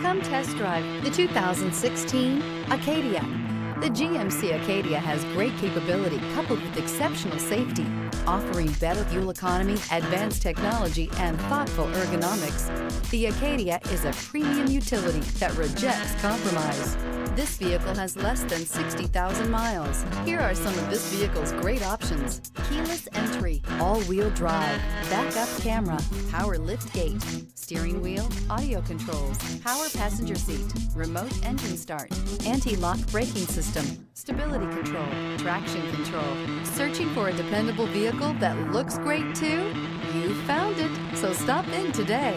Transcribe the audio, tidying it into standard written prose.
Come test drive the 2016 Acadia. The GMC Acadia has great capability coupled with exceptional safety, offering better fuel economy, advanced technology, and thoughtful ergonomics. The Acadia is a premium utility that rejects compromise. This vehicle has less than 60,000 miles. Here are some of this vehicle's great options: keyless entry, all-wheel drive, backup camera, power lift gate, steering wheel audio controls, power passenger seat, remote engine start, anti-lock braking system, stability control, traction control. Searching for a dependable vehicle that looks great too? You found it, so stop in today.